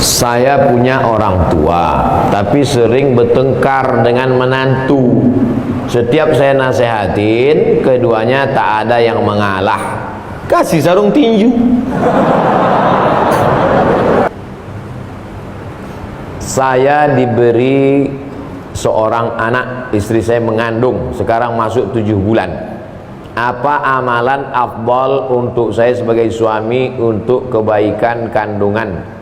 Saya punya orang tua, tapi sering bertengkar dengan menantu. Setiap saya nasihatin, keduanya tak ada yang mengalah. Kasih sarung tinju. Saya diberi seorang anak, istri saya mengandung, sekarang masuk 7 bulan. Apa amalan afdal untuk saya sebagai suami untuk kebaikan kandungan?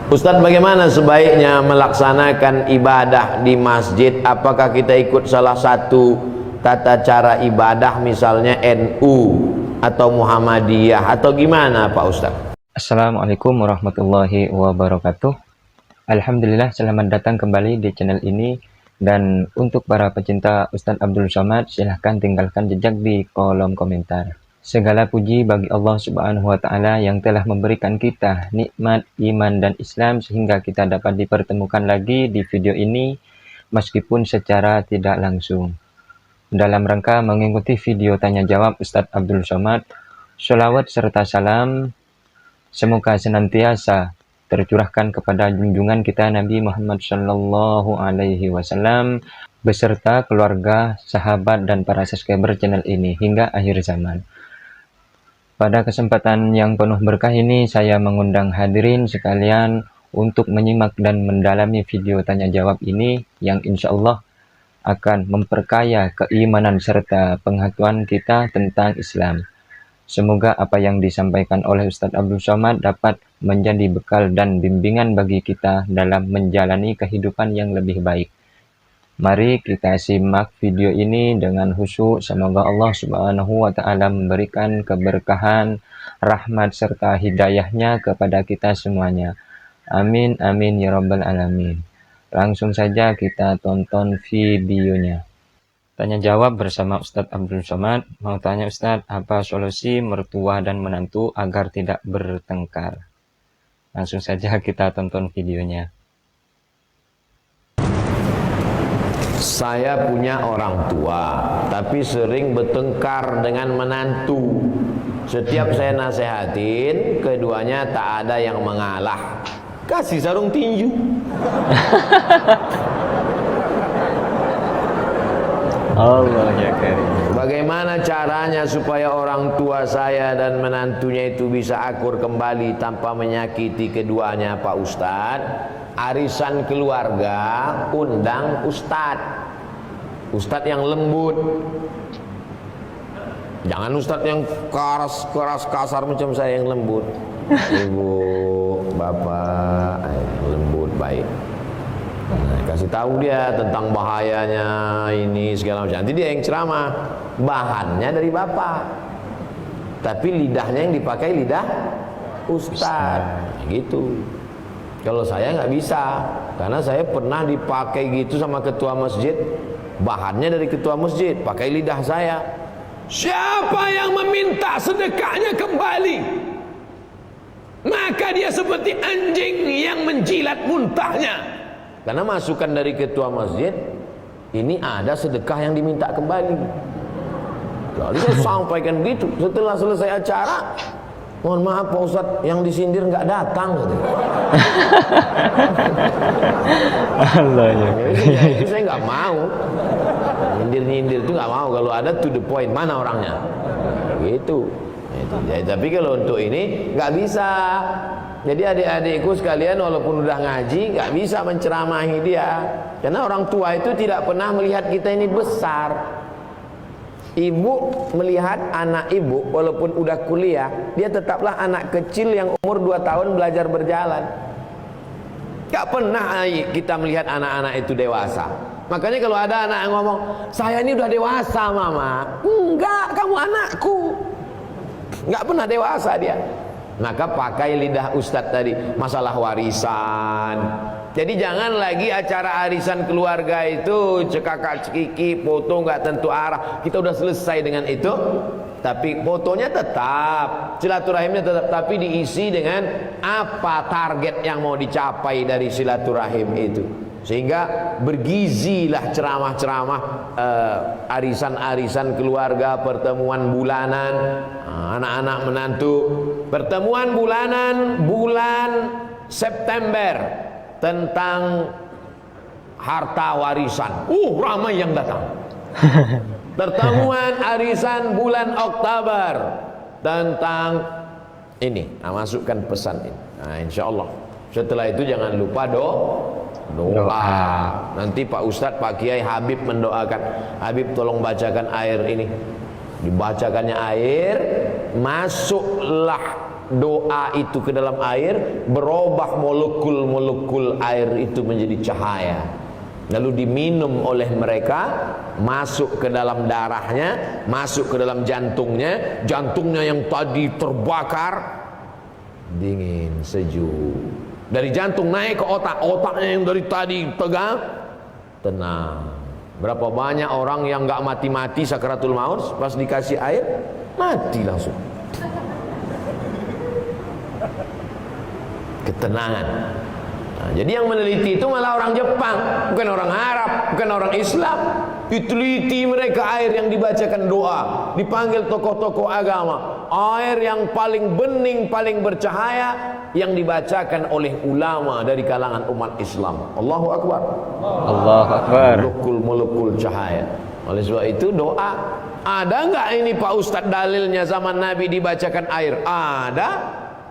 Ustaz, bagaimana sebaiknya melaksanakan ibadah di masjid? Apakah kita ikut salah satu tata cara ibadah, misalnya NU atau Muhammadiyah, atau gimana Pak Ustaz? Assalamualaikum warahmatullahi wabarakatuh. Alhamdulillah, selamat datang kembali di channel ini. Dan untuk para pecinta Ustadz Abdul Somad, silahkan tinggalkan jejak di kolom komentar. Segala puji bagi Allah Subhanahu wa Ta'ala yang telah memberikan kita nikmat iman dan Islam sehingga kita dapat dipertemukan lagi di video ini meskipun secara tidak langsung. Dalam rangka mengikuti video tanya jawab Ustadz Abdul Somad, sholawat serta salam semoga senantiasa tercurahkan kepada junjungan kita Nabi Muhammad Sallallahu Alaihi Wasallam beserta keluarga, sahabat, dan para subscriber channel ini hingga akhir zaman. Pada kesempatan yang penuh berkah ini, saya mengundang hadirin sekalian untuk menyimak dan mendalami video tanya jawab ini yang insya Allah akan memperkaya keimanan serta pengetahuan kita tentang Islam. Semoga apa yang disampaikan oleh Ustadz Abdul Somad dapat menjadi bekal dan bimbingan bagi kita dalam menjalani kehidupan yang lebih baik. Mari kita simak video ini dengan khusyuk. Semoga Allah Subhanahu wa Ta'ala memberikan keberkahan, rahmat, serta hidayahnya kepada kita semuanya. Amin, amin, ya rabbal alamin. Langsung saja kita tonton videonya. Tanya jawab bersama Ustadz Abdul Somad. Mau tanya Ustadz, apa solusi mertua dan menantu agar tidak bertengkar? Langsung saja kita tonton videonya. Saya punya orang tua, tapi sering bertengkar dengan menantu. Setiap saya nasihatin, keduanya tak ada yang mengalah. Kasih sarung tinju. Allah ya karim. Bagaimana caranya supaya orang tua saya dan menantunya itu bisa akur kembali tanpa menyakiti keduanya Pak Ustadz? Arisan keluarga, undang Ustadz. Ustadz yang lembut. Jangan Ustadz yang keras kasar macam saya yang lembut. Ibu, bapak, lembut, baik. Nah, kasih tahu dia tentang bahayanya ini segala macam. Nanti dia yang ceramah. Bahannya dari bapak, tapi lidahnya yang dipakai lidah Ustadz. Gitu. Kalau saya nggak bisa, karena saya pernah dipakai gitu sama ketua masjid. Bahannya dari ketua masjid, pakai lidah saya. Siapa yang meminta sedekahnya kembali, maka dia seperti anjing yang menjilat muntahnya. Karena masukan dari ketua masjid, ini ada sedekah yang diminta kembali. Lalu saya sampaikan begitu. Setelah selesai acara, mohon maaf Pak Ustadz, yang disindir nggak datang. Allah ya. Itu saya nggak mau. Nyindir itu nggak mau. Kalau ada to the point, mana orangnya? Gitu. Ya, tapi kalau untuk ini nggak bisa. Jadi adik-adikku sekalian, walaupun udah ngaji, nggak bisa menceramahi dia. Karena orang tua itu tidak pernah melihat kita ini besar. Ibu melihat anak ibu walaupun udah kuliah, dia tetaplah anak kecil yang umur 2 tahun belajar berjalan. Gak pernah kita melihat anak-anak itu dewasa. Makanya kalau ada anak yang ngomong, saya ini udah dewasa mama. Enggak, kamu anakku. Gak pernah dewasa dia. Maka pakai lidah Ustadz tadi, masalah warisan. Jadi jangan lagi acara arisan keluarga itu cekakak cekiki, foto nggak tentu arah. Kita udah selesai dengan itu, tapi fotonya tetap, silaturahimnya tetap, tapi diisi dengan apa target yang mau dicapai dari silaturahim itu. Sehingga bergizilah ceramah-ceramah arisan-arisan keluarga, pertemuan bulanan, anak-anak menantu, pertemuan bulanan, bulan September tentang harta warisan. Ramai yang datang. Pertemuan arisan bulan Oktober tentang ini. Nah, masukkan pesan ini. Nah, insya Allah. Setelah itu jangan lupa doa. Nanti Pak Ustadz, Pak Kiai Habib mendoakan. Habib tolong bacakan air ini. Dibacakannya air, masuklah doa itu ke dalam air, berubah molekul-molekul air itu menjadi cahaya. Lalu diminum oleh mereka, masuk ke dalam darahnya, masuk ke dalam jantungnya. Jantungnya yang tadi terbakar dingin, sejuk. Dari jantung naik ke otak, otaknya yang dari tadi tegang tenang. Berapa banyak orang yang gak mati-mati sakaratul maut, pas dikasih air mati langsung. Ketenangan. Nah, jadi yang meneliti itu malah orang Jepang, bukan orang Arab, bukan orang Islam. Diteliti mereka air yang dibacakan doa, dipanggil tokoh-tokoh agama, air yang paling bening, paling bercahaya, yang dibacakan oleh ulama dari kalangan umat Islam. Allahu Akbar. Allahu Akbar. Molekul-molekul cahaya. Oleh sebab itu doa. Ada nggak ini Pak Ustadz dalilnya zaman Nabi dibacakan air? Ada.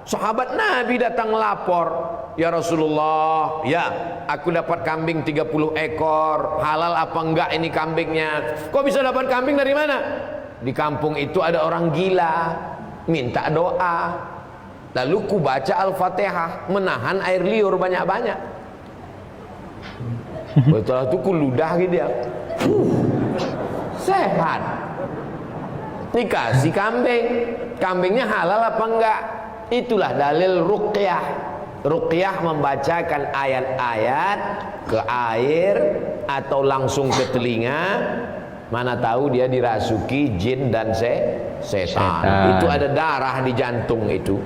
Sahabat Nabi datang lapor, ya Rasulullah, ya aku dapat kambing 30 ekor, halal apa enggak ini kambingnya? Kok bisa dapat kambing dari mana? Di kampung itu ada orang gila, minta doa. Lalu ku baca Al-Fatihah, menahan air liur banyak-banyak. Setelah itu ku ludah gitu ya, sehat. Dikasih kambing, kambingnya halal apa enggak? Itulah dalil ruqyah. Ruqyah membacakan ayat-ayat ke air atau langsung ke telinga. Mana tahu dia dirasuki jin dan setan. Itu ada darah di jantung itu.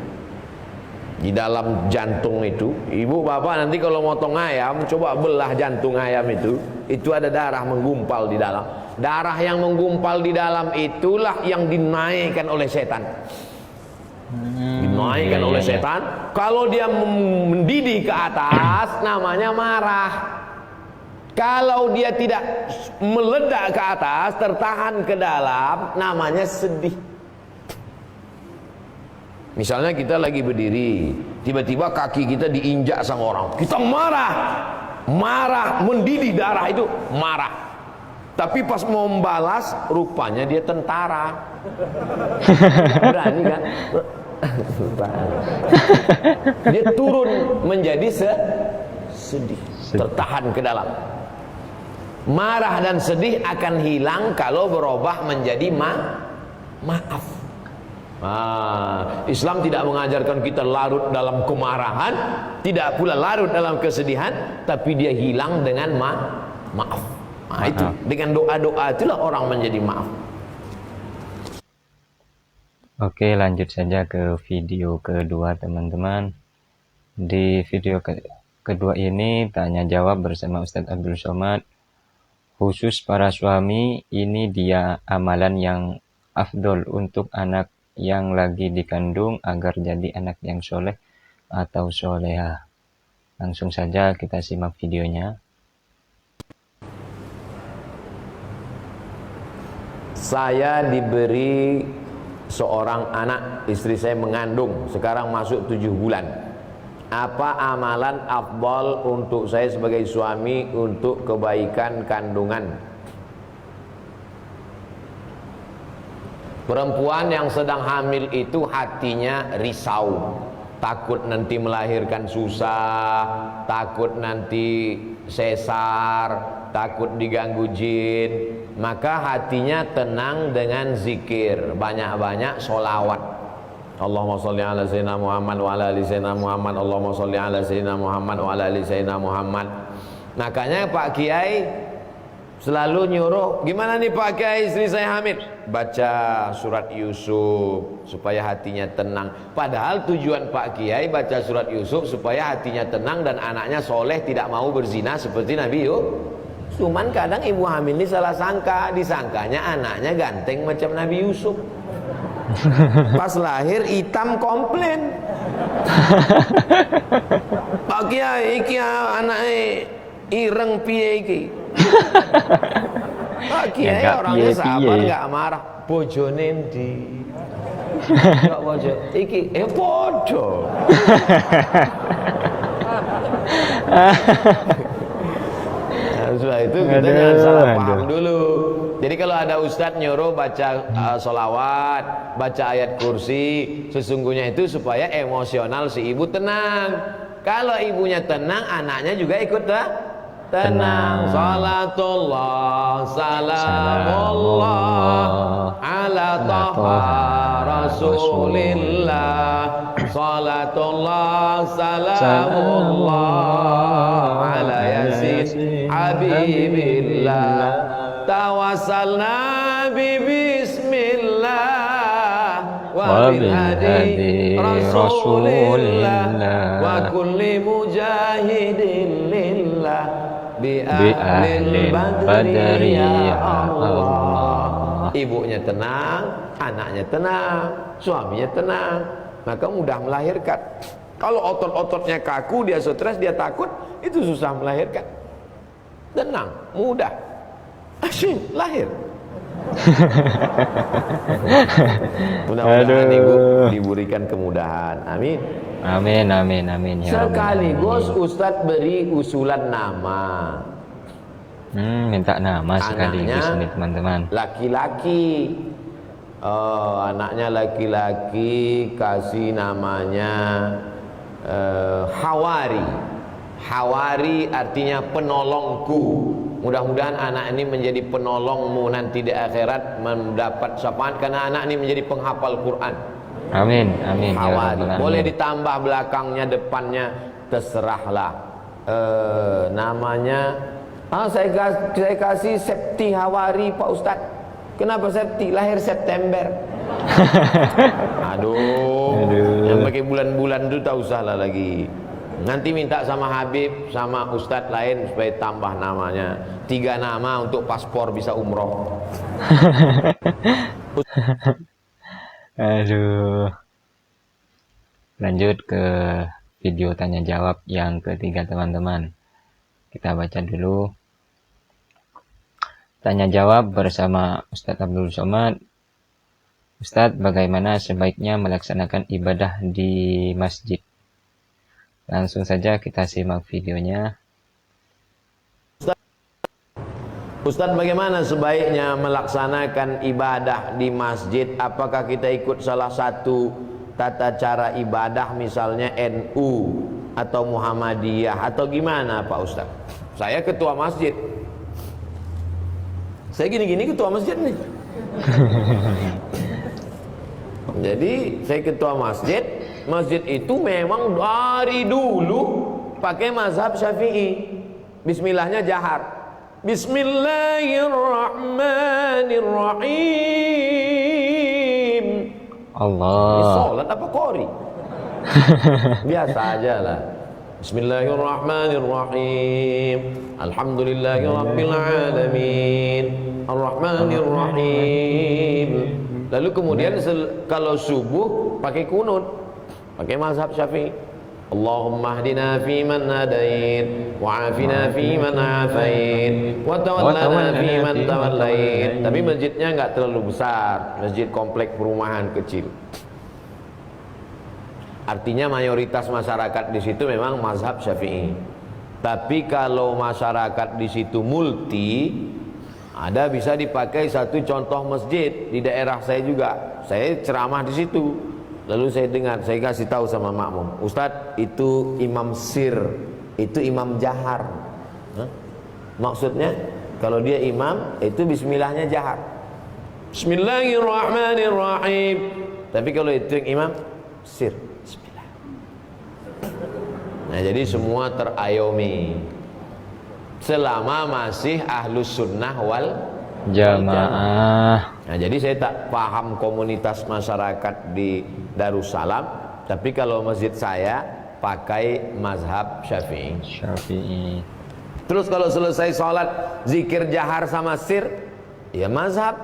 Di dalam jantung itu. Ibu bapak nanti kalau motong ayam, coba belah jantung ayam itu. Itu ada darah menggumpal di dalam. Darah yang menggumpal di dalam itulah yang dinaikkan oleh setan. Dinaikkan oleh setan. Kalau dia mendidih ke atas, namanya marah. Kalau dia tidak meledak ke atas, tertahan ke dalam, namanya sedih. Misalnya kita lagi berdiri, tiba-tiba kaki kita diinjak sama orang, kita marah. Marah, mendidih darah itu marah. Tapi pas mau membalas, rupanya dia tentara. Berani kan? Dia turun menjadi sedih, tertahan ke dalam. Marah dan sedih akan hilang kalau berubah menjadi maaf. Islam tidak mengajarkan kita larut dalam kemarahan, tidak pula larut dalam kesedihan, tapi dia hilang dengan maaf. Itu dengan doa-doa itulah orang menjadi maaf. Oke, lanjut saja ke video kedua teman-teman. Di video kedua ini tanya jawab bersama Ustadz Abdul Somad. Khusus para suami, ini dia amalan yang afdol untuk anak yang lagi dikandung agar jadi anak yang soleh atau soleha. Langsung saja kita simak videonya. Saya diberi seorang anak, istri saya mengandung, sekarang masuk 7 bulan. Apa amalan afdal untuk saya sebagai suami untuk kebaikan kandungan? Perempuan yang sedang hamil itu hatinya risau, takut nanti melahirkan susah, takut nanti sesar, takut diganggu jin. Maka hatinya tenang dengan zikir, banyak-banyak sholawat. Allahumma sholli ala sayyidina Muhammad wa ala ali sayyidina Muhammad. Allahumma sholli ala sayyidina Muhammad wa ala ali sayyidina Muhammad. Makanya Pak Kiai selalu nyuruh, gimana nih Pak Kiai, istri saya hamil, baca surat Yusuf supaya hatinya tenang. Padahal tujuan Pak Kiai baca surat Yusuf supaya hatinya tenang dan anaknya soleh, tidak mau berzina seperti Nabi Yusuf. Cuman kadang ibu hamil ini salah sangka, disangkanya anaknya ganteng macam Nabi Yusuf. Pas lahir hitam komplain. Kiai iki anake ireng piye iki? Pak Kiai Enggak orangnya sabar, piye-piye. enggak marah. Bojone ndi? Kok bojo iki podo. Nah, setelah itu kita jangan salah paham dulu. Jadi kalau ada ustadz nyuruh baca sholawat, baca ayat kursi, sesungguhnya itu supaya emosional si ibu tenang. Kalau ibunya tenang, anaknya juga ikut tenang. Salatullah, salamullah ala taha rasulillah. Salatullah, salamullah ala yasin habibillah. Tawassalna bi bismillah wa bil hadi rasulillah wa kulli mujahidin lillah bi ahlil badri ya Allah. Ibunya tenang, anaknya tenang, suaminya tenang, maka mudah melahirkan. Kalau otot-ototnya kaku, dia stres, dia takut, itu susah melahirkan. Tenang, mudah, asyik lahir. Mudah-mudahan ibu diberikan kemudahan. Amin. Amin, amin, amin. Ya Sekaligus Ustadz beri usulan nama. Minta nama sekaligus Anaknya nih teman-teman. laki-laki. Anaknya laki-laki, kasih namanya Hawari. Hawari artinya penolongku. Mudah-mudahan anak ini menjadi penolongmu nanti di akhirat, mendapat syafaat karena anak ini menjadi penghafal Quran. Amin, amin. Ya Hawari. Rabbal Boleh alamin. ditambah belakangnya, depannya, terserahlah. Namanya saya kasih Septi Hawari Pak Ustadz. Kenapa Septi? Lahir September. Aduh. Yang pakai bulan-bulan itu tak usah lah lagi. Nanti minta sama Habib, sama Ustadz lain supaya tambah namanya. 3 nama untuk paspor bisa umroh. Aduh. Lanjut ke video tanya jawab yang ketiga teman-teman. Kita baca dulu. Tanya jawab bersama Ustadz Abdul Somad. Ustadz, bagaimana sebaiknya melaksanakan ibadah di masjid? Langsung saja kita simak videonya. Ustadz, bagaimana sebaiknya melaksanakan ibadah di masjid? Apakah kita ikut salah satu tata cara ibadah, misalnya NU atau Muhammadiyah atau gimana Pak Ustadz? Saya ketua masjid. Saya gini-gini ketua masjid nih. Jadi saya ketua masjid. Masjid itu memang dari dulu pakai mazhab Syafi'i. Bismillahnya jahar. Bismillahirrahmanirrahim. Allah. Ini sholat apa qori? Biasa aja lah. Bismillahirrahmanirrahim. Alhamdulillahirabbil alamin. Arrahmanirrahim. Lalu kemudian kalau subuh pakai kunut, pakai mazhab Syafi'i. Allahumma hdina fiman hadait, wa afina fiman afait, wa tawallana fiman tawallait. Tapi masjidnya enggak terlalu besar, masjid komplek perumahan kecil. Artinya mayoritas masyarakat di situ memang mazhab Syafi'i. Tapi kalau masyarakat di situ multi, ada bisa dipakai satu contoh masjid di daerah saya juga. Saya ceramah di situ. Lalu saya dengar, saya kasih tahu sama makmum, Ustadz, itu imam sir, itu imam jahar. Maksudnya kalau dia imam, itu bismillahnya jahar. Bismillahirrahmanirrahim. Tapi kalau itu yang imam sir, bismillah. Nah, jadi semua terayomi selama masih ahlus sunnah wal Jamaah. Nah, jadi saya tak paham komunitas masyarakat di Darussalam, tapi kalau masjid saya pakai mazhab Syafi'i. Syafi'i. Terus kalau selesai sholat zikir jahar sama sir, ya mazhab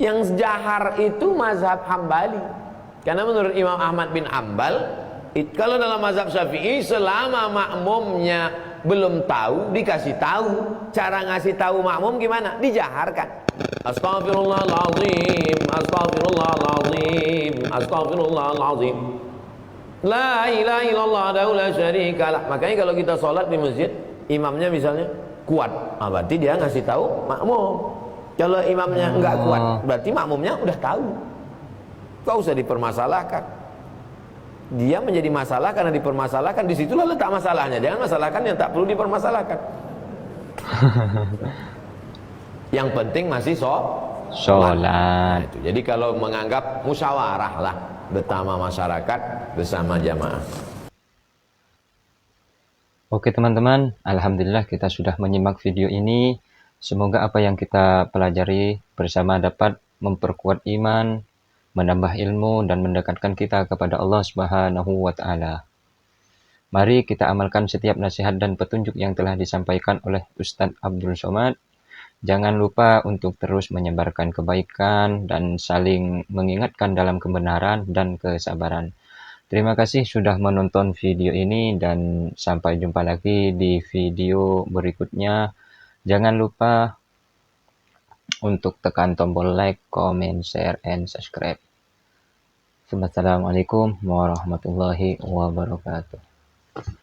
yang jahar itu mazhab Hambali. Karena menurut Imam Ahmad bin Hambal, Kalau dalam mazhab Syafi'i, selama makmumnya belum tahu, dikasih tahu. Cara ngasih tahu makmum gimana? Dijaharkan. Astaghfirullahaladzim, astaghfirullahaladzim, astaghfirullahaladzim. La ilaha illallah la syarikalah. Makanya kalau kita sholat di masjid, imamnya misalnya kuat, berarti dia ngasih tahu makmum. Kalau imamnya enggak kuat, berarti makmumnya udah tahu. Kau usah dipermasalahkan. Dia menjadi masalah karena dipermasalahkan. Disitulah letak masalahnya. Jangan masalahkan yang tak perlu dipermasalahkan. Yang penting masih sholat. Nah, itu. Jadi kalau menganggap musyawarah lah bersama masyarakat, bersama jamaah. Oke teman-teman, alhamdulillah kita sudah menyimak video ini. Semoga apa yang kita pelajari bersama dapat memperkuat iman, menambah ilmu, dan mendekatkan kita kepada Allah Subhanahu wa Ta'ala. Mari kita amalkan setiap nasihat dan petunjuk yang telah disampaikan oleh Ustadz Abdul Somad. Jangan lupa untuk terus menyebarkan kebaikan dan saling mengingatkan dalam kebenaran dan kesabaran. Terima kasih sudah menonton video ini dan sampai jumpa lagi di video berikutnya. Jangan lupa untuk tekan tombol like, comment, share, and subscribe. Assalamualaikum warahmatullahi wabarakatuh.